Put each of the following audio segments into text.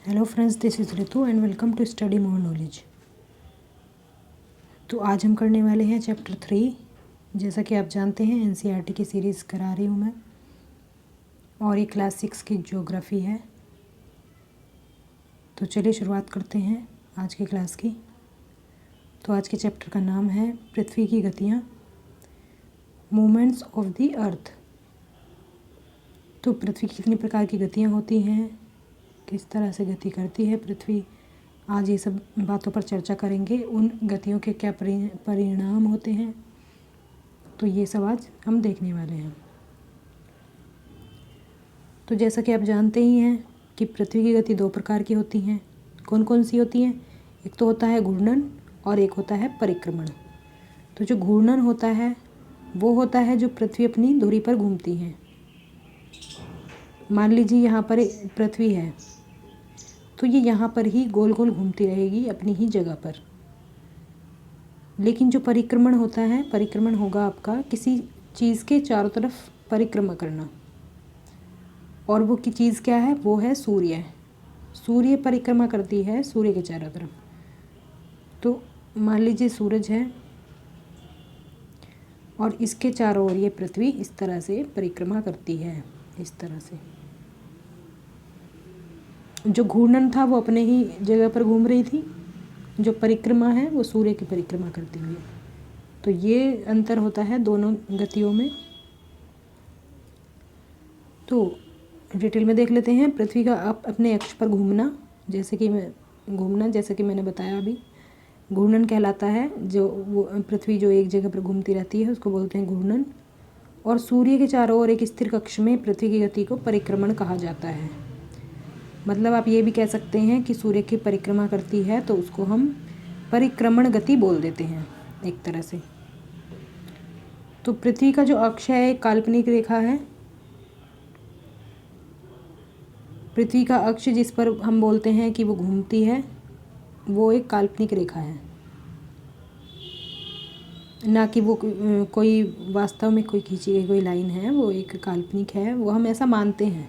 Hello friends, this is Ritu and welcome to study more knowledge. तो आज हम करने वाले हैं चैप्टर 3। जैसा कि आप जानते हैं एनसीईआरटी की सीरीज़ करा रही हूँ मैं, और ये क्लास 6 की ज्योग्राफी है। तो चलिए शुरुआत करते हैं आज की क्लास की। तो आज के चैप्टर का नाम है पृथ्वी की गतियाँ, मूवमेंट्स ऑफ द अर्थ। तो पृथ्वी की कितनी प्रकार की गतियाँ होती हैं, किस तरह से गति करती है पृथ्वी, आज ये सब बातों पर चर्चा करेंगे। उन गतियों के क्या परिणाम होते हैं, तो ये सब आज हम देखने वाले हैं। तो जैसा कि आप जानते ही हैं कि पृथ्वी की गति दो प्रकार की होती हैं। कौन कौन सी होती हैं? एक तो होता है घूर्णन और एक होता है परिक्रमण। तो जो घूर्णन होता है वो होता है जो पृथ्वी अपनी धुरी पर घूमती है। मान लीजिए यहाँ पर पृथ्वी है, तो ये यहाँ पर ही गोल गोल घूमती रहेगी अपनी ही जगह पर। लेकिन जो परिक्रमण होता है, परिक्रमण होगा आपका किसी चीज़ के चारों तरफ परिक्रमा करना। और वो की चीज़ क्या है? वो है सूर्य। सूर्य परिक्रमा करती है सूर्य के चारों तरफ। तो मान लीजिए सूरज है और इसके चारों ओर ये पृथ्वी इस तरह से परिक्रमा करती है। इस तरह से जो घूर्णन था वो अपने ही जगह पर घूम रही थी, जो परिक्रमा है वो सूर्य की परिक्रमा करती हुई। तो ये अंतर होता है दोनों गतियों में। तो डिटेल में देख लेते हैं। पृथ्वी का अपने अक्ष पर घूमना, जैसे कि मैंने बताया अभी, घूर्णन कहलाता है। जो वो पृथ्वी जो एक जगह पर घूमती रहती है उसको बोलते हैं घूर्णन। और सूर्य के चारों ओर एक स्थिर कक्ष में पृथ्वी की गति को परिक्रमण कहा जाता है। मतलब आप ये भी कह सकते हैं कि सूर्य की परिक्रमा करती है तो उसको हम परिक्रमण गति बोल देते हैं एक तरह से। तो पृथ्वी का जो अक्ष है एक काल्पनिक रेखा है। पृथ्वी का अक्ष जिस पर हम बोलते हैं कि वो घूमती है, वो एक काल्पनिक रेखा है, ना कि वो कोई वास्तव में कोई खींची गई कोई लाइन है। वो एक काल्पनिक है, वो हम ऐसा मानते हैं,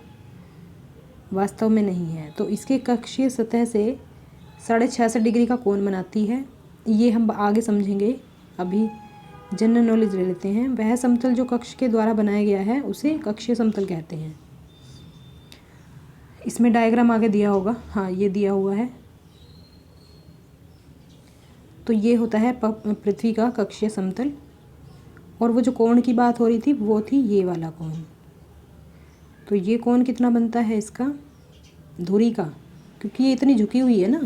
वास्तव में नहीं है। तो इसके कक्षीय सतह से 66.5 डिग्री का कोण बनाती है। ये हम आगे समझेंगे। अभी जनरल नॉलेज ले लेते हैं। वह समतल जो कक्ष के द्वारा बनाया गया है उसे कक्षीय समतल कहते हैं। इसमें डायग्राम आगे दिया होगा, हाँ ये दिया हुआ है। तो ये होता है पृथ्वी का कक्षीय समतल। और वो जो कोण की बात हो रही थी वो थी ये वाला कोण। तो ये कोण कितना बनता है इसका, धुरी का, क्योंकि ये इतनी झुकी हुई है ना।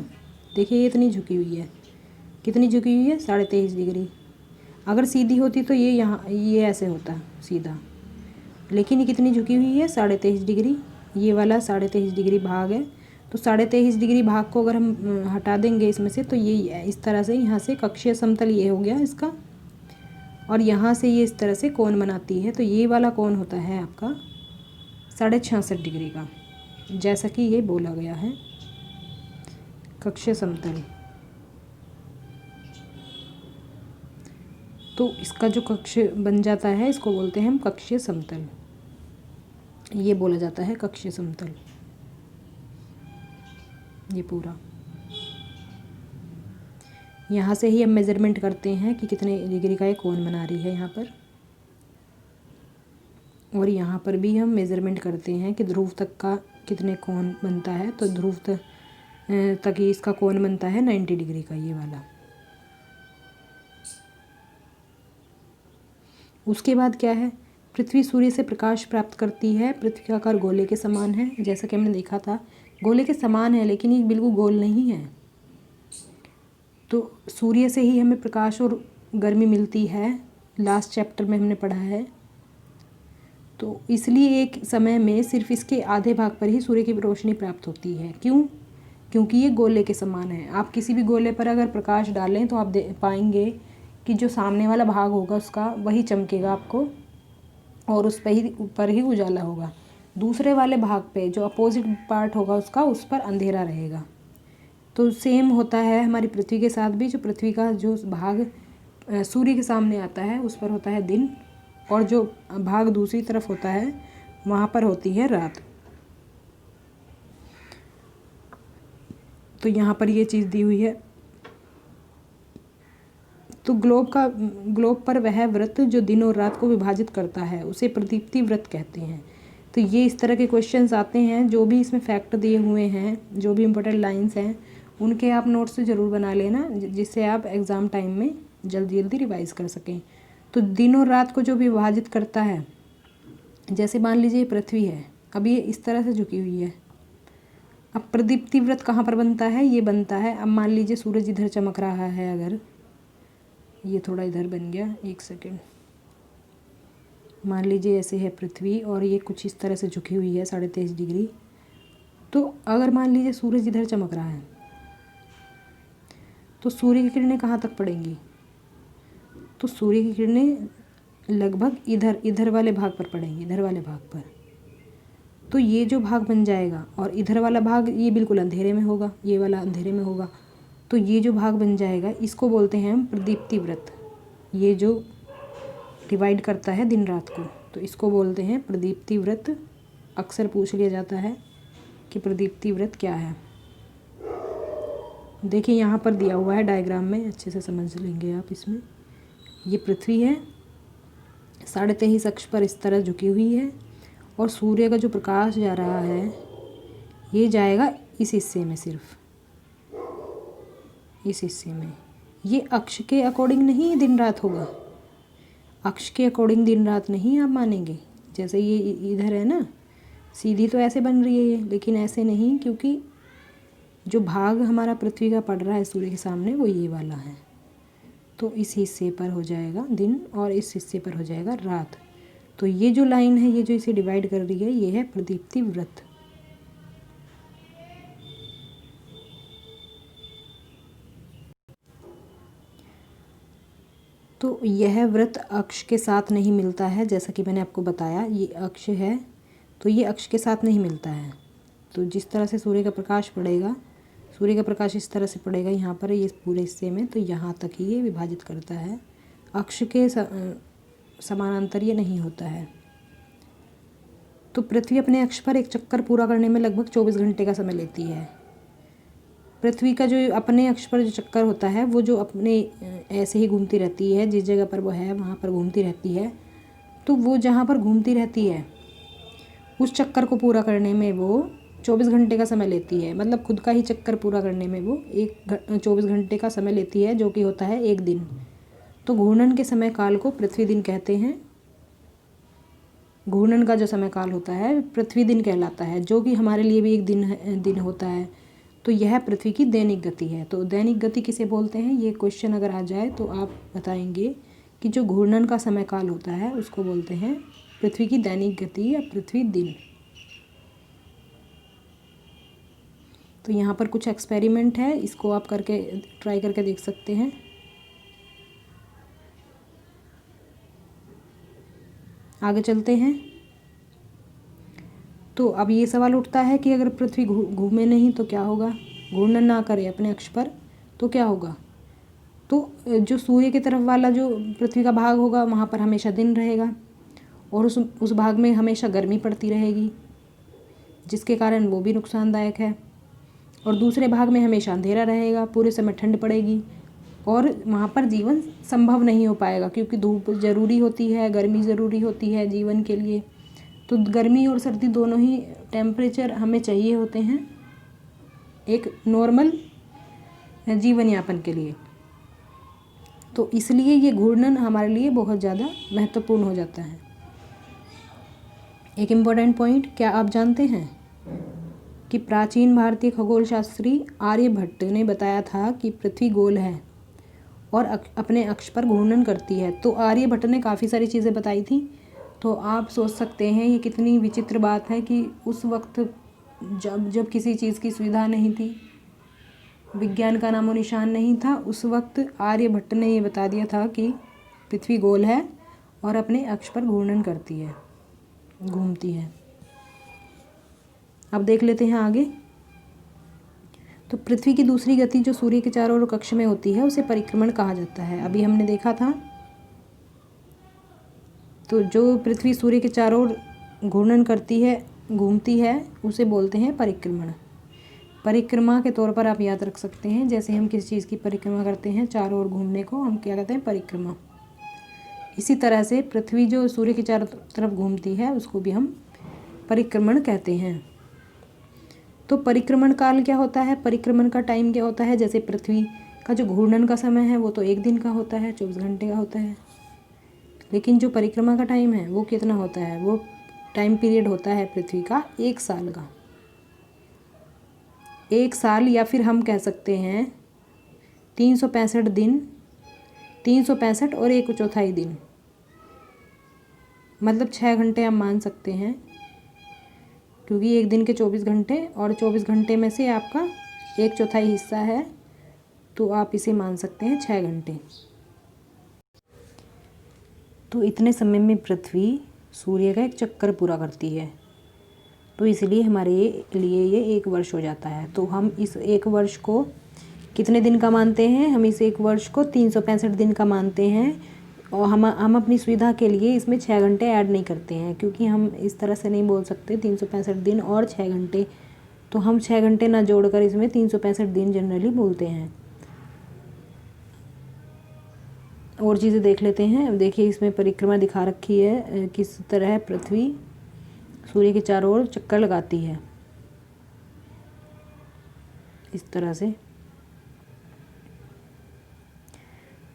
देखिए ये इतनी झुकी हुई है, कितनी झुकी हुई है? 23.5 डिग्री। अगर सीधी होती तो ये यहाँ ये ऐसे होता सीधा, लेकिन ये कितनी झुकी हुई है? 23.5 डिग्री। ये वाला 23.5 डिग्री भाग है। तो 23.5 डिग्री भाग को अगर हम हटा देंगे इसमें से, तो ये इस तरह से यहाँ से कक्षीय समतल ये हो गया इसका, और यहाँ से ये इस तरह से कोण बनाती है। तो ये वाला कोण होता है आपका 66.5 डिग्री का, जैसा कि ये बोला गया है कक्षीय समतल। तो इसका जो कक्ष बन जाता है इसको बोलते हैं हम कक्षीय समतल। ये बोला जाता है कक्षीय समतल, ये पूरा। यहाँ से ही हम मेज़रमेंट करते हैं कि कितने डिग्री का ये कोण बना रही है यहाँ पर। और यहाँ पर भी हम मेज़रमेंट करते हैं कि ध्रुव तक का कितने कोण बनता है। तो ध्रुव तक ही इसका कोण बनता है 90 डिग्री का, ये वाला। उसके बाद क्या है? पृथ्वी सूर्य से प्रकाश प्राप्त करती है। पृथ्वी का आकार गोले के समान है, जैसा कि हमने देखा था। गोले के समान है लेकिन ये बिल्कुल गोल नहीं है। तो सूर्य से ही हमें प्रकाश और गर्मी मिलती है, लास्ट चैप्टर में हमने पढ़ा है। तो इसलिए एक समय में सिर्फ इसके आधे भाग पर ही सूर्य की रोशनी प्राप्त होती है। क्यों? क्योंकि ये गोले के समान है। आप किसी भी गोले पर अगर प्रकाश डालें तो आप पाएंगे कि जो सामने वाला भाग होगा उसका वही चमकेगा आपको, और उस पर ही ऊपर ही उजाला होगा। दूसरे वाले भाग पे जो अपोजिट पार्ट होगा उसका, उस पर अंधेरा रहेगा। तो सेम होता है हमारी पृथ्वी के साथ भी। जो पृथ्वी का जो भाग सूर्य के सामने आता है उस पर होता है दिन, और जो भाग दूसरी तरफ होता है वहाँ पर होती है रात। तो यहाँ पर ये चीज़ दी हुई है। तो ग्लोब पर वह वृत्त जो दिन और रात को विभाजित करता है उसे प्रदीप्ति वृत्त कहते हैं। तो ये इस तरह के क्वेश्चंस आते हैं। जो भी इसमें फैक्ट दिए हुए हैं, जो भी इम्पोर्टेंट लाइंस हैं, उनके आप नोट्स ज़रूर बना लेना, जिससे आप एग्ज़ाम टाइम में जल्दी जल्दी रिवाइज़ कर सकें। तो दिन और रात को जो विभाजित करता है, जैसे मान लीजिए पृथ्वी है, अब ये इस तरह से झुकी हुई है। अब प्रदीप्ति वृत्त कहाँ पर बनता है? ये बनता है, अब मान लीजिए सूरज इधर चमक रहा है, अगर ये थोड़ा इधर बन गया, एक सेकेंड, मान लीजिए ऐसे है पृथ्वी और ये कुछ इस तरह से झुकी हुई है 23.5 डिग्री। तो अगर मान लीजिए सूरज इधर चमक रहा है तो सूर्य की किरणें कहाँ तक पड़ेंगी? तो सूर्य की किरणें लगभग इधर वाले भाग पर पड़ेंगी, इधर वाले भाग पर। तो ये जो भाग बन जाएगा, और इधर वाला भाग ये बिल्कुल अंधेरे में होगा, ये वाला अंधेरे में होगा। तो ये जो भाग बन जाएगा इसको बोलते हैं हम प्रदीप्ति वृत्त। ये जो डिवाइड करता है दिन रात को, तो इसको बोलते हैं प्रदीप्ति वृत्त। अक्सर पूछ लिया जाता है कि प्रदीप्ति वृत्त क्या है। देखिए यहाँ पर दिया हुआ है डायग्राम में, अच्छे से समझ लेंगे आप। इसमें ये पृथ्वी है, 23.5 अक्ष पर इस तरह झुकी हुई है, और सूर्य का जो प्रकाश जा रहा है ये जाएगा इस हिस्से में, सिर्फ इस हिस्से में। ये अक्ष के अकॉर्डिंग नहीं दिन रात होगा, अक्ष के अकॉर्डिंग दिन रात नहीं आप मानेंगे। जैसे ये इधर है ना, सीधी तो ऐसे बन रही है ये, लेकिन ऐसे नहीं, क्योंकि जो भाग हमारा पृथ्वी का पड़ रहा है सूर्य के सामने वो ये वाला है। तो इस हिस्से पर हो जाएगा दिन और इस हिस्से पर हो जाएगा रात। तो ये जो लाइन है, ये जो इसे डिवाइड कर रही है, ये है प्रदीप्ति वृत्त। तो यह वृत्त अक्ष के साथ नहीं मिलता है, जैसा कि मैंने आपको बताया। ये अक्ष है तो ये अक्ष के साथ नहीं मिलता है। तो जिस तरह से सूर्य का प्रकाश पड़ेगा, सूर्य का प्रकाश इस तरह से पड़ेगा यहाँ पर, ये पूरे हिस्से में, तो यहाँ तक ही ये विभाजित करता है। अक्ष के समानांतर ये नहीं होता है। तो पृथ्वी अपने अक्ष पर एक चक्कर पूरा करने में लगभग 24 घंटे का समय लेती है। पृथ्वी का जो अपने अक्ष पर जो चक्कर होता है, वो जो अपने ऐसे ही घूमती रहती है, जिस जगह पर वो है वहाँ पर घूमती रहती है। तो वो जहाँ पर घूमती रहती है उस चक्कर को पूरा करने में वो 24 घंटे का समय लेती है। मतलब खुद का ही चक्कर पूरा करने में वो 24 घंटे का समय लेती है, जो कि होता है एक दिन। तो घूर्णन के समय काल को पृथ्वी दिन कहते हैं। घूर्णन का जो समय काल होता है पृथ्वी दिन कहलाता है, जो कि हमारे लिए भी एक दिन होता है। तो यह पृथ्वी की दैनिक गति है। तो दैनिक गति किसे बोलते हैं, ये क्वेश्चन अगर आ जाए तो आप बताएंगे कि जो घूर्णन का समय काल होता है उसको बोलते हैं पृथ्वी की दैनिक गति या पृथ्वी दिन। तो यहाँ पर कुछ एक्सपेरिमेंट है, इसको आप ट्राई करके देख सकते हैं। आगे चलते हैं। तो अब ये सवाल उठता है कि अगर पृथ्वी घूमे नहीं तो क्या होगा, घूर्णन ना करे अपने अक्ष पर तो क्या होगा। तो जो सूर्य की तरफ वाला जो पृथ्वी का भाग होगा वहाँ पर हमेशा दिन रहेगा, और उस भाग में हमेशा गर्मी पड़ती रहेगी, जिसके कारण वो भी नुकसानदायक है। और दूसरे भाग में हमेशा अंधेरा रहेगा, पूरे समय ठंड पड़ेगी, और वहाँ पर जीवन संभव नहीं हो पाएगा, क्योंकि धूप ज़रूरी होती है, गर्मी ज़रूरी होती है जीवन के लिए। तो गर्मी और सर्दी दोनों ही टेम्परेचर हमें चाहिए होते हैं एक नॉर्मल जीवन यापन के लिए। तो इसलिए ये घूर्णन हमारे लिए बहुत ज़्यादा महत्वपूर्ण हो जाता है। एक इम्पॉर्टेंट पॉइंट, क्या आप जानते हैं कि प्राचीन भारतीय खगोल शास्त्री आर्यभट्ट ने बताया था कि पृथ्वी गोल है और अपने अक्ष पर घूर्णन करती है। तो आर्यभट्ट ने काफ़ी सारी चीज़ें बताई थी। तो आप सोच सकते हैं ये कितनी विचित्र बात है कि उस वक्त जब किसी चीज़ की सुविधा नहीं थी, विज्ञान का नामो निशान नहीं था, उस वक्त आर्यभट्ट ने ये बता दिया था कि पृथ्वी गोल है और अपने अक्ष पर घूर्णन करती है, घूमती है। अब देख लेते हैं आगे। तो पृथ्वी की दूसरी गति जो सूर्य के चारों ओर कक्ष में होती है उसे परिक्रमण कहा जाता है। अभी हमने देखा था। तो जो पृथ्वी सूर्य के चारों ओर घूर्णन करती है, घूमती है, उसे बोलते हैं परिक्रमण। परिक्रमा के तौर पर आप याद रख सकते हैं। जैसे हम किसी चीज़ की परिक्रमा करते हैं, चारों ओर घूमने को हम क्या कहते हैं, परिक्रमा। इसी तरह से पृथ्वी जो सूर्य के चारों तरफ घूमती है उसको भी हम परिक्रमण कहते हैं। तो परिक्रमण काल क्या होता है, परिक्रमण का टाइम क्या होता है। जैसे पृथ्वी का जो घूर्णन का समय है वो तो 1 दिन का होता है, 24 घंटे का होता है। लेकिन जो परिक्रमा का टाइम है वो कितना होता है, वो टाइम पीरियड होता है पृथ्वी का 1 साल का। 1 साल, या फिर हम कह सकते हैं 365 दिन, 365 और 1/4 दिन, मतलब 6 घंटे आप मान सकते हैं, क्योंकि एक दिन के 24 घंटे और 24 घंटे में से आपका 1/4 हिस्सा है, तो आप इसे मान सकते हैं 6 घंटे। तो इतने समय में पृथ्वी सूर्य का एक चक्कर पूरा करती है, तो इसलिए हमारे लिए ये 1 वर्ष हो जाता है। तो हम इस 1 वर्ष को कितने दिन का मानते हैं, हम इस 1 वर्ष को 365 दिन का मानते हैं। और हम अपनी सुविधा के लिए इसमें 6 घंटे ऐड नहीं करते हैं, क्योंकि हम इस तरह से नहीं बोल सकते 365 दिन और 6 घंटे, तो हम 6 घंटे ना जोड़कर इसमें 365 दिन जनरली बोलते हैं। और चीज़ें देख लेते हैं। देखिए इसमें परिक्रमा दिखा रखी है, किस तरह पृथ्वी सूर्य के चारों ओर चक्कर लगाती है, इस तरह से।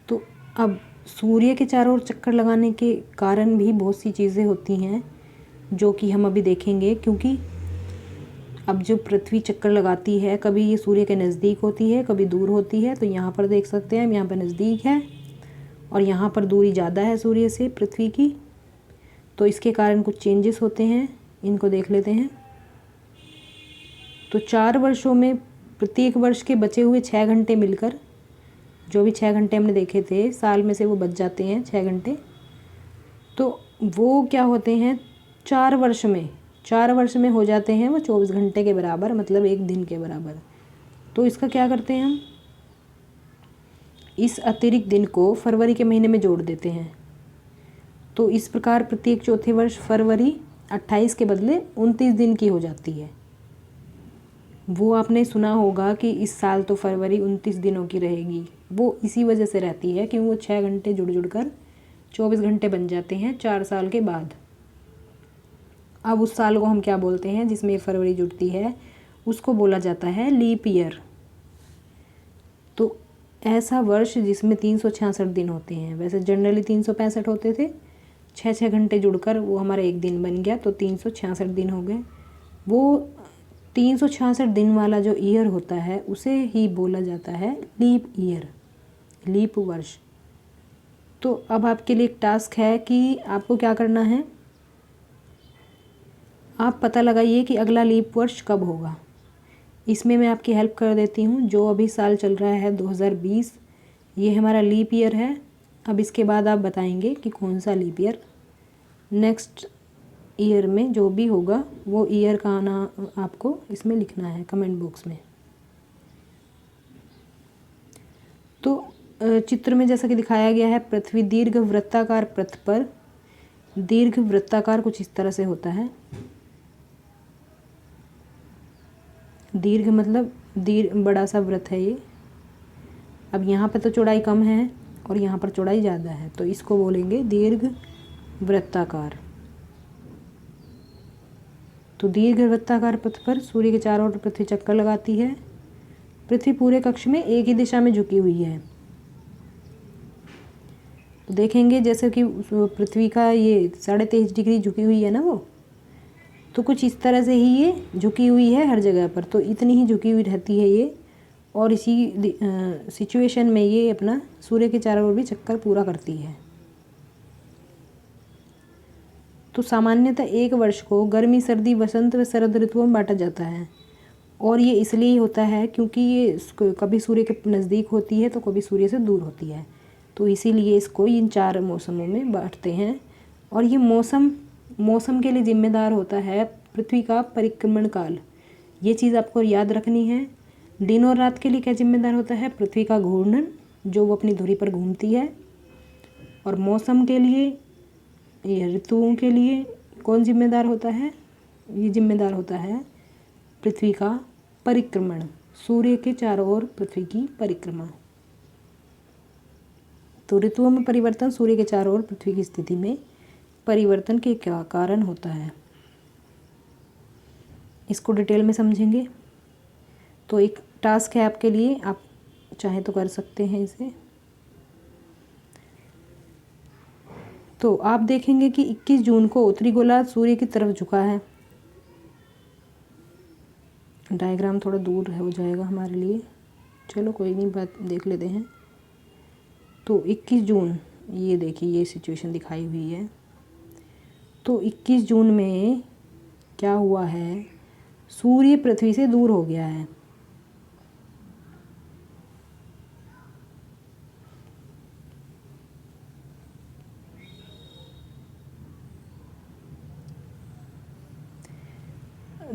तो अब सूर्य के चारों ओर चक्कर लगाने के कारण भी बहुत सी चीज़ें होती हैं जो कि हम अभी देखेंगे। क्योंकि अब जो पृथ्वी चक्कर लगाती है, कभी ये सूर्य के नज़दीक होती है, कभी दूर होती है। तो यहाँ पर देख सकते हैं हम, यहाँ पर नज़दीक है और यहाँ पर दूरी ज़्यादा है सूर्य से पृथ्वी की, तो इसके कारण कुछ चेंजेस होते हैं, इनको देख लेते हैं। तो 4 वर्षों में प्रत्येक वर्ष के बचे हुए 6 घंटे मिलकर, जो भी 6 घंटे हमने देखे थे साल में से वो बच जाते हैं 6 घंटे, तो वो क्या होते हैं 4 वर्ष में हो जाते हैं वो 24 घंटे के बराबर, मतलब 1 दिन के बराबर। तो इसका क्या करते हैं हम, इस अतिरिक्त दिन को फरवरी के महीने में जोड़ देते हैं। तो इस प्रकार प्रत्येक चौथे वर्ष फरवरी 28 के बदले 29 दिन की हो जाती है। वो आपने सुना होगा कि इस साल तो फरवरी 29 दिनों की रहेगी, वो इसी वजह से रहती है कि वो 6 घंटे जुड़ कर 24 घंटे बन जाते हैं 4 साल के बाद। अब उस साल को हम क्या बोलते हैं जिसमें फरवरी जुड़ती है, उसको बोला जाता है लीप ईयर। तो ऐसा वर्ष जिसमें 366 दिन होते हैं, वैसे जनरली 365 होते थे, 6 घंटे जुड़कर वो हमारा 1 दिन बन गया, तो 366 दिन हो गए। वो 366 दिन वाला जो ईयर होता है उसे ही बोला जाता है लीप ईयर, लीप वर्ष। तो अब आपके लिए एक टास्क है कि आपको क्या करना है, आप पता लगाइए कि अगला लीप वर्ष कब होगा। इसमें मैं आपकी हेल्प कर देती हूँ। जो अभी साल चल रहा है 2020, ये हमारा लीप ईयर है। अब इसके बाद आप बताएंगे कि कौन सा लीप ईयर, नेक्स्ट ईयर में जो भी होगा वो ईयर का नाम आपको इसमें लिखना है कमेंट बॉक्स में। तो चित्र में जैसा कि दिखाया गया है, पृथ्वी दीर्घ वृत्ताकार पृष्ठ पर, दीर्घ वृत्ताकार कुछ इस तरह से होता है। दीर्घ मतलब बड़ा सा वृत्त है ये। अब यहाँ पर तो चौड़ाई कम है और यहाँ पर चौड़ाई ज़्यादा है, तो इसको बोलेंगे दीर्घ वृत्ताकार। तो दीर्घ वृत्ताकार पथ पर सूर्य के चारों ओर पृथ्वी चक्कर लगाती है। पृथ्वी पूरे कक्ष में एक ही दिशा में झुकी हुई है। तो देखेंगे जैसे कि पृथ्वी का ये 23.5 डिग्री झुकी हुई है ना, वो तो कुछ इस तरह से ही ये झुकी हुई है हर जगह पर, तो इतनी ही झुकी हुई रहती है ये। और इसी सिचुएशन में ये अपना सूर्य के चारों ओर भी चक्कर पूरा करती है। तो सामान्यतः 1 वर्ष को गर्मी, सर्दी, वसंत व शरद ऋतुओं में बांटा जाता है। और ये इसलिए होता है क्योंकि ये कभी सूर्य के नज़दीक होती है तो कभी सूर्य से दूर होती है, तो इसीलिए इसको इन 4 मौसमों में बांटते हैं। और ये मौसम के लिए जिम्मेदार होता है पृथ्वी का परिक्रमण काल। ये चीज़ आपको याद रखनी है। दिन और रात के लिए क्या जिम्मेदार होता है, पृथ्वी का घूर्णन, जो वो अपनी धुरी पर घूमती है। और मौसम के लिए, ये ऋतुओं के लिए कौन जिम्मेदार होता है, ये जिम्मेदार होता है पृथ्वी का परिक्रमण, सूर्य के चारों ओर पृथ्वी की परिक्रमा। तो ऋतुओं में परिवर्तन सूर्य के चारों ओर पृथ्वी की स्थिति में परिवर्तन के क्या कारण होता है, इसको डिटेल में समझेंगे। तो एक टास्क है आपके लिए, आप चाहे तो कर सकते हैं इसे। तो आप देखेंगे कि 21 जून को उत्तरी गोलार्ध सूर्य की तरफ झुका है। डायग्राम थोड़ा दूर हो जाएगा हमारे लिए, चलो कोई नहीं, बात देख लेते हैं। तो 21 जून, ये देखिए ये सिचुएशन दिखाई हुई है। तो 21 जून में क्या हुआ है, सूर्य पृथ्वी से दूर हो गया है।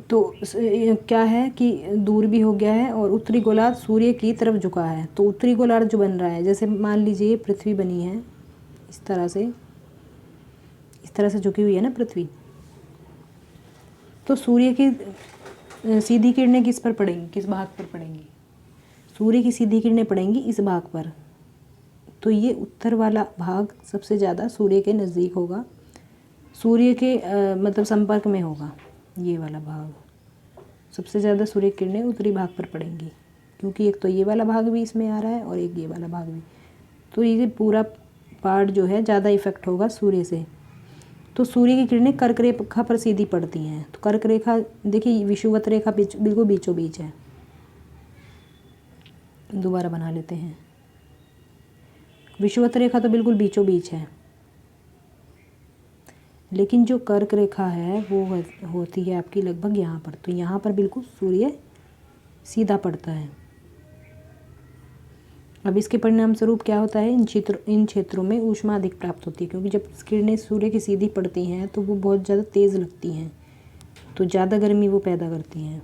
तो क्या है कि दूर भी हो गया है और उत्तरी गोलार्ध सूर्य की तरफ झुका है। तो उत्तरी गोलार्ध जो बन रहा है, जैसे मान लीजिए पृथ्वी बनी है इस तरह से झुकी हुई है ना पृथ्वी, तो सूर्य की सीधी किरणें किस पर पड़ेंगी, किस भाग पर पड़ेंगी, सूर्य की सीधी किरणें पड़ेंगी इस भाग पर। तो ये उत्तर वाला भाग सबसे ज़्यादा सूर्य के नज़दीक होगा, सूर्य के मतलब संपर्क में होगा। ये वाला भाग सबसे ज़्यादा सूर्य किरणें उत्तरी भाग पर पड़ेंगी, क्योंकि एक तो ये वाला भाग भी इसमें आ रहा है और एक ये वाला भाग भी। तो ये पूरा पार्ट जो है ज़्यादा इफेक्ट होगा सूर्य से। तो सूर्य की किरणें कर्क रेखा पर सीधी पड़ती हैं। तो कर्क रेखा देखिए, विषुवत रेखा बिल्कुल बीचों बीच है। दोबारा बना लेते हैं, विषुवत रेखा तो बिल्कुल बीचों बीच है, लेकिन जो कर्क रेखा है वो होती है आपकी लगभग यहाँ पर। तो यहाँ पर बिल्कुल सूर्य सीधा पड़ता है। अब इसके परिणाम स्वरूप क्या होता है, इन क्षेत्रों में ऊष्मा अधिक प्राप्त होती है, क्योंकि जब किरणें सूर्य की सीधी पड़ती हैं तो वो बहुत ज़्यादा तेज़ लगती हैं, तो ज़्यादा गर्मी वो पैदा करती हैं।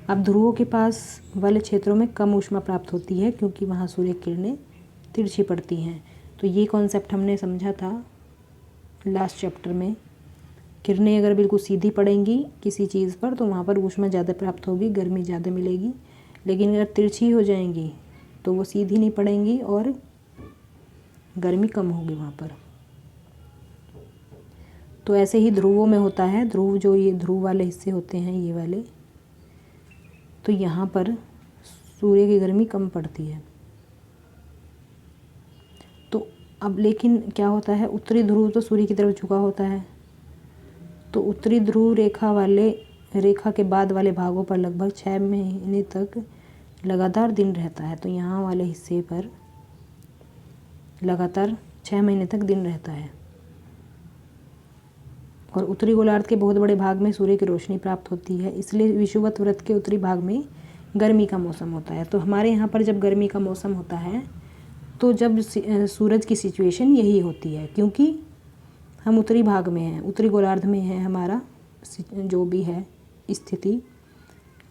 अब ध्रुवों के पास वाले क्षेत्रों में कम ऊष्मा प्राप्त होती है, क्योंकि वहाँ सूर्य किरणें तिरछी पड़ती हैं। तो ये कॉन्सेप्ट हमने समझा था लास्ट चैप्टर में। किरणें अगर बिल्कुल सीधी पड़ेंगी किसी चीज़ पर तो वहाँ पर ऊष्मा ज़्यादा प्राप्त होगी, गर्मी ज़्यादा मिलेगी। लेकिन अगर तिरछी हो जाएंगी तो वो सीधी नहीं पड़ेंगी और गर्मी कम होगी वहाँ पर। तो ऐसे ही ध्रुवों में होता है, ध्रुव जो ये ध्रुव वाले हिस्से होते हैं ये वाले, तो यहाँ पर सूर्य की गर्मी कम पड़ती है। तो अब लेकिन क्या होता है, उत्तरी ध्रुव तो सूर्य की तरफ झुका होता है, तो उत्तरी ध्रुव रेखा के बाद वाले भागों पर लगभग 6 महीने तक लगातार दिन रहता है। तो यहाँ वाले हिस्से पर लगातार 6 महीने तक दिन रहता है। और उत्तरी गोलार्ध के बहुत बड़े भाग में सूर्य की रोशनी प्राप्त होती है, इसलिए विषुवत वृत्त के उत्तरी भाग में गर्मी का मौसम होता है। तो हमारे यहाँ पर जब गर्मी का मौसम होता है तो जब सूरज की सिचुएशन यही होती है, क्योंकि हम उत्तरी भाग में हैं, उत्तरी गोलार्ध में है हमारा जो भी है स्थिति,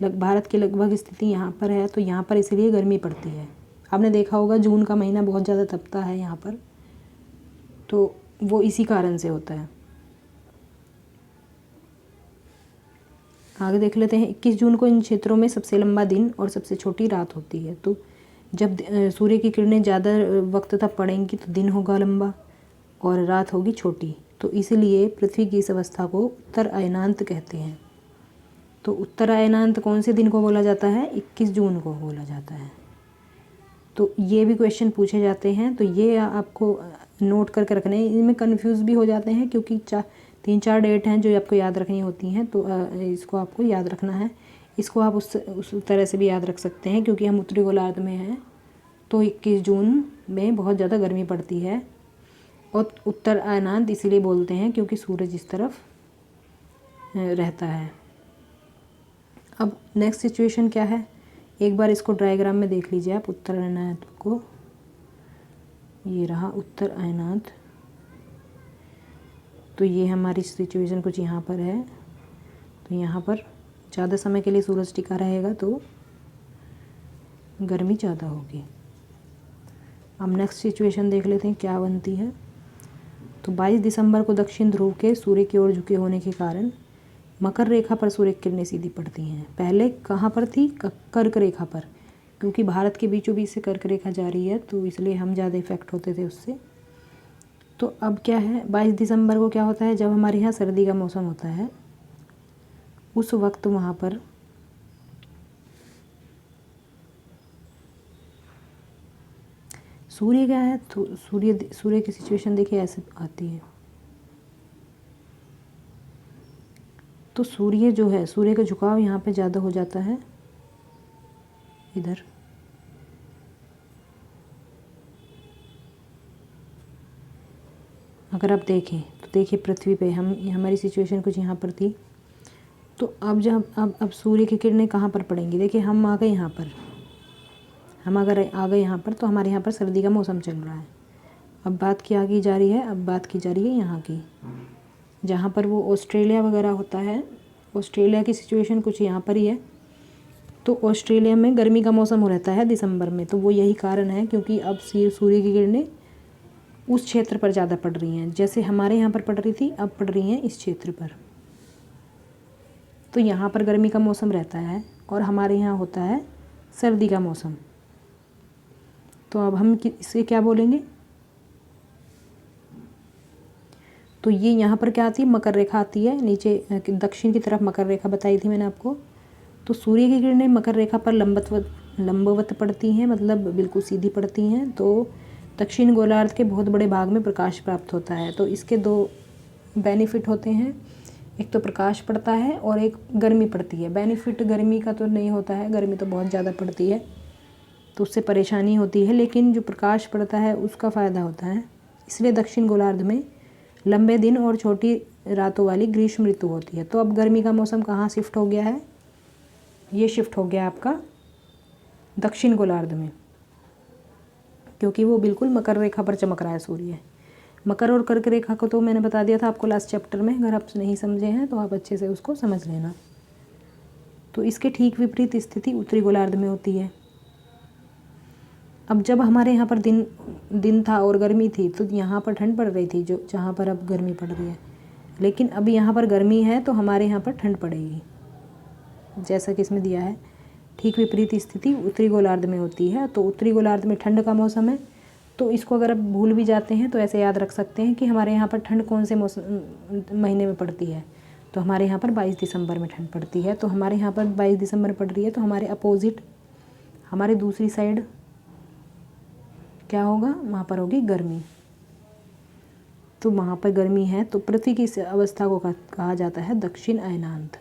भारत की लगभग स्थिति यहाँ पर है। तो यहाँ पर इसलिए गर्मी पड़ती है। आपने देखा होगा जून का महीना बहुत ज़्यादा तपता है यहाँ पर, तो वो इसी कारण से होता है। आगे देख लेते हैं। 21 जून को इन क्षेत्रों में सबसे लंबा दिन और सबसे छोटी रात होती है। तो जब सूर्य की किरणें ज़्यादा वक्त तक पड़ेंगी तो दिन होगा लंबा और रात होगी छोटी। तो इसलिए पृथ्वी की इस अवस्था को उत्तर अयनांत कहते हैं। तो उत्तर अयनांत कौन से दिन को बोला जाता है, 21 जून को बोला जाता है। तो ये भी क्वेश्चन पूछे जाते हैं, तो ये आपको नोट करके रखने, इनमें कन्फ्यूज़ भी हो जाते हैं क्योंकि 3-4 डेट हैं जो आपको याद रखनी होती हैं। तो इसको आपको याद रखना है। इसको आप उस तरह से भी याद रख सकते हैं, क्योंकि हम उत्तरी गोलार्ध में हैं तो 21 जून में बहुत ज़्यादा गर्मी पड़ती है। और उत्तर अयनांत इसलिए बोलते हैं क्योंकि सूरज इस तरफ रहता है। अब नेक्स्ट सिचुएशन क्या है, एक बार इसको डायग्राम में देख लीजिए आप उत्तर अयनांत को। ये रहा उत्तर अयनांत। तो ये हमारी सिचुएशन कुछ यहाँ पर है। तो यहाँ पर ज़्यादा समय के लिए सूरज टिका रहेगा तो गर्मी ज़्यादा होगी। अब नेक्स्ट सिचुएशन देख लेते हैं क्या बनती है। तो 22 दिसंबर को दक्षिण ध्रुव के सूर्य की ओर झुके होने के कारण मकर रेखा पर सूर्य की किरणें सीधी पड़ती हैं। पहले कहाँ पर थी? कर्क रेखा पर, क्योंकि भारत के बीचों बीच से कर्क रेखा जा रही है तो इसलिए हम ज़्यादा इफेक्ट होते थे उससे। तो अब क्या है, 22 दिसंबर को क्या होता है, जब हमारे यहाँ सर्दी का मौसम होता है उस वक्त वहाँ पर सूर्य क्या है, तो सूर्य की सिचुएशन देखिए ऐसे आती है। तो सूर्य जो है, सूर्य का झुकाव यहाँ पे ज़्यादा हो जाता है इधर। अगर आप देखें तो देखिए पृथ्वी पे हमारी सिचुएशन कुछ यहाँ पर थी। तो अब जब अब सूर्य की किरणें कहाँ पर पड़ेंगी? देखिए हम आ गए यहाँ पर, हम अगर आ गए यहाँ पर तो हमारे यहाँ पर सर्दी का मौसम चल रहा है। अब बात क्या की जा रही है? अब बात की जा रही है यहाँ की, जहाँ पर वो ऑस्ट्रेलिया वगैरह होता है। ऑस्ट्रेलिया की सिचुएशन कुछ यहाँ पर ही है। तो ऑस्ट्रेलिया में गर्मी का मौसम हो रहता है दिसंबर में। तो वो यही कारण है, क्योंकि अब सूर्य की किरणें उस क्षेत्र पर ज़्यादा पड़ रही हैं। जैसे हमारे यहाँ पर पड़ रही थी, अब पड़ रही हैं इस क्षेत्र पर। तो यहाँ पर गर्मी का मौसम रहता है और हमारे यहाँ होता है सर्दी का मौसम। तो अब हम इसे क्या बोलेंगे? तो ये यहाँ पर क्या आती है? मकर रेखा आती है नीचे दक्षिण की तरफ, मकर रेखा बताई थी मैंने आपको। तो सूर्य की किरणें मकर रेखा पर लंबवत पड़ती हैं, मतलब बिल्कुल सीधी पड़ती हैं। तो दक्षिण गोलार्ध के बहुत बड़े भाग में प्रकाश प्राप्त होता है। तो इसके दो बेनिफिट होते हैं, एक तो प्रकाश पड़ता है और एक गर्मी पड़ती है। बेनिफिट गर्मी का तो नहीं होता है, गर्मी तो बहुत ज़्यादा पड़ती है तो उससे परेशानी होती है, लेकिन जो प्रकाश पड़ता है उसका फ़ायदा होता है। इसलिए दक्षिण गोलार्ध में लंबे दिन और छोटी रातों वाली ग्रीष्म ऋतु होती है। तो अब गर्मी का मौसम कहाँ शिफ्ट हो गया है? ये शिफ्ट हो गया आपका दक्षिण गोलार्ध में, क्योंकि वो बिल्कुल मकर रेखा पर चमक रहा है सूर्य। मकर और कर्क रेखा को तो मैंने बता दिया था आपको लास्ट चैप्टर में, अगर आप नहीं समझे हैं तो आप अच्छे से उसको समझ लेना। तो इसके ठीक विपरीत स्थिति उत्तरी गोलार्ध में होती है। अब जब हमारे यहाँ पर दिन था और गर्मी थी तो यहाँ पर ठंड पड़ रही थी, जो जहाँ पर अब गर्मी पड़ रही है। लेकिन अब यहाँ पर गर्मी है तो हमारे यहाँ पर ठंड पड़ेगी, जैसा कि इसमें दिया है। ठीक विपरीत स्थिति उत्तरी गोलार्ध में होती है। तो उत्तरी गोलार्ध में ठंड का मौसम है। तो इसको अगर आप भूल भी जाते हैं तो ऐसे याद रख सकते हैं कि हमारे यहाँ पर ठंड कौन से महीने में पड़ती है। तो हमारे यहाँ पर 22 दिसंबर में ठंड पड़ती है। तो हमारे यहाँ पर 22 दिसंबर पड़ रही है, तो हमारे अपोजिट, हमारे दूसरी साइड क्या होगा? वहाँ पर होगी गर्मी। तो वहाँ पर गर्मी है तो पृथ्वी की इस अवस्था को कहा जाता है दक्षिण अयनांत,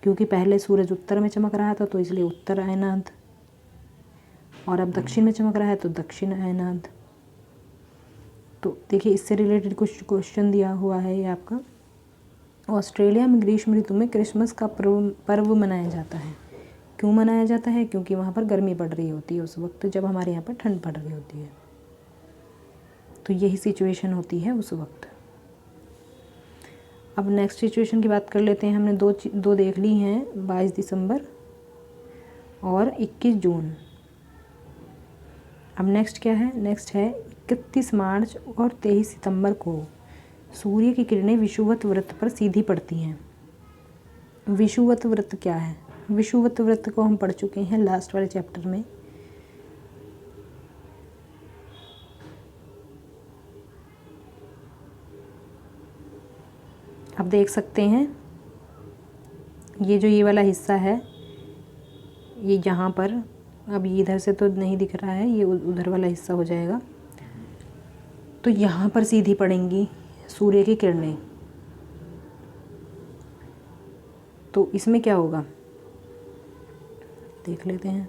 क्योंकि पहले सूरज उत्तर में चमक रहा था तो इसलिए उत्तर अयनांत, और अब दक्षिण में चमक रहा है तो दक्षिण अयनांत। तो देखिए इससे रिलेटेड कुछ क्वेश्चन दिया हुआ है ये आपका। ऑस्ट्रेलिया में ग्रीष्म ऋतु में क्रिसमस का पर्व मनाया जाता है। क्यों मनाया जाता है? क्योंकि वहाँ पर गर्मी पड़ रही होती है उस वक्त, जब हमारे यहाँ पर ठंड पड़ रही होती है। तो यही सिचुएशन होती है उस वक्त। अब नेक्स्ट सिचुएशन की बात कर लेते हैं। हमने दो देख ली हैं, 22 दिसंबर और 21 जून। अब नेक्स्ट क्या है? नेक्स्ट है 31 मार्च और 23 सितंबर को सूर्य की किरणें विषुवत वृत्त पर सीधी पड़ती हैं। विषुवत वृत्त क्या है? विषुवत वृत्त को हम पढ़ चुके हैं लास्ट वाले चैप्टर में। आप देख सकते हैं ये वाला हिस्सा है, ये यहाँ पर, अब ये इधर से तो नहीं दिख रहा है, ये उधर वाला हिस्सा हो जाएगा। तो यहाँ पर सीधी पड़ेंगी सूर्य की किरणें। तो इसमें क्या होगा देख लेते हैं।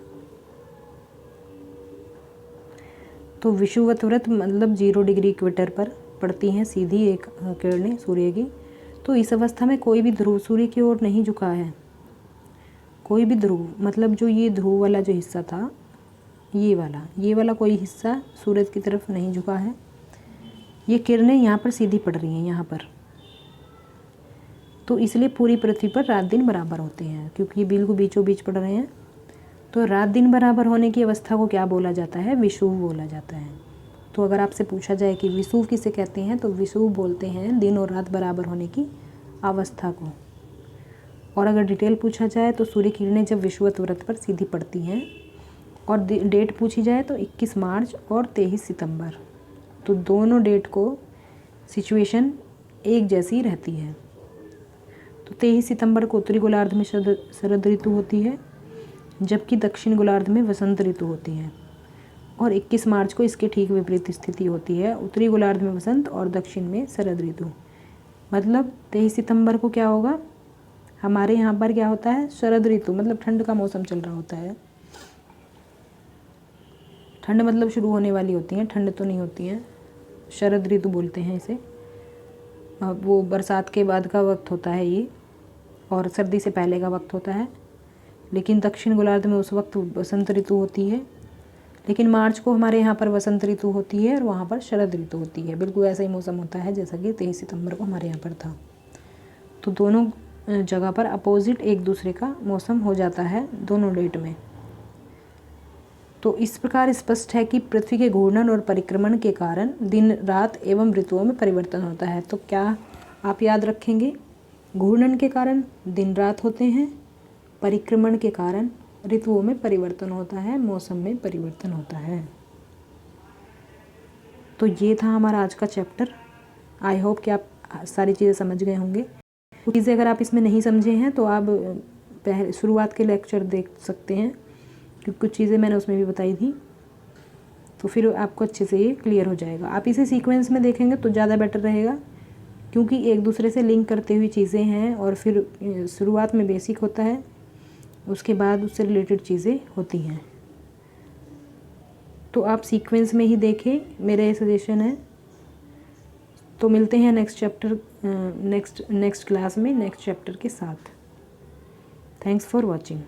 तो विषुवत वृत्त मतलब 0 डिग्री इक्वेटर पर पड़ती हैं सीधी एक किरणें सूर्य की। तो इस अवस्था में कोई भी ध्रुव सूर्य की ओर नहीं झुका है। कोई भी ध्रुव मतलब जो ये ध्रुव वाला जो हिस्सा था, ये वाला कोई हिस्सा सूरज की तरफ नहीं झुका है। ये किरणें यहाँ पर सीधी पड़ रही हैं यहाँ पर। तो इसलिए पूरी पृथ्वी पर रात दिन बराबर होते हैं, क्योंकि ये बिल्कुल बीचों बीच पड़ रहे हैं। तो रात दिन बराबर होने की अवस्था को क्या बोला जाता है? विषुव बोला जाता है। तो अगर आपसे पूछा जाए कि विषुव किसे कहते हैं, तो विषुव बोलते हैं दिन और रात बराबर होने की अवस्था को। और अगर डिटेल पूछा जाए तो सूर्य किरणें जब विषुवत व्रत पर सीधी पड़ती हैं, और डेट पूछी जाए तो 21 मार्च और 23 सितंबर। तो दोनों डेट को सिचुएशन एक जैसी रहती है। तो 23 सितंबर को उत्तरी गोलार्ध में शरद ऋतु होती है, जबकि दक्षिण गोलार्ध में वसंत ऋतु होती है। और 21 मार्च को इसके ठीक विपरीत स्थिति होती है, उत्तरी गोलार्ध में वसंत और दक्षिण में शरद ऋतु। मतलब 23 सितंबर को क्या होगा, हमारे यहाँ पर क्या होता है, शरद ऋतु, मतलब ठंड का मौसम चल रहा होता है। ठंड मतलब शुरू होने वाली होती है, ठंड तो नहीं होती है, शरद ऋतु बोलते हैं इसे। वो बरसात के बाद का वक्त होता है ये, और सर्दी से पहले का वक्त होता है। लेकिन दक्षिण गोलार्ध में उस वक्त वसंत ऋतु होती है। लेकिन मार्च को हमारे यहाँ पर वसंत ऋतु होती है और वहाँ पर शरद ऋतु होती है। बिल्कुल ऐसा ही मौसम होता है जैसा कि 23 सितंबर को हमारे यहाँ पर था। तो दोनों जगह पर अपोजिट एक दूसरे का मौसम हो जाता है दोनों डेट में। तो इस प्रकार स्पष्ट है कि पृथ्वी के घूर्णन और परिक्रमण के कारण दिन रात एवं ऋतुओं में परिवर्तन होता है। तो क्या आप याद रखेंगे, घूर्णन के कारण दिन रात होते हैं, परिक्रमण के कारण ऋतुओं में परिवर्तन होता है, मौसम में परिवर्तन होता है। तो ये था हमारा आज का चैप्टर। आई होप कि आप सारी चीज़ें समझ गए होंगे। कुछ चीज़ें अगर आप इसमें नहीं समझे हैं तो आप पहले शुरुआत के लेक्चर देख सकते हैं, क्योंकि कुछ चीज़ें मैंने उसमें भी बताई थी। तो फिर आपको अच्छे से ये क्लियर हो जाएगा। आप इसे सीक्वेंस में देखेंगे तो ज़्यादा बेटर रहेगा, क्योंकि एक दूसरे से लिंक करते हुई चीज़ें हैं। और फिर शुरुआत में बेसिक होता है, उसके बाद उससे रिलेटेड चीज़ें होती हैं। तो आप सीक्वेंस में ही देखें, मेरा ये सजेशन है। तो मिलते हैं नेक्स्ट चैप्टर नेक्स्ट क्लास में नेक्स्ट चैप्टर के साथ। Thanks for watching.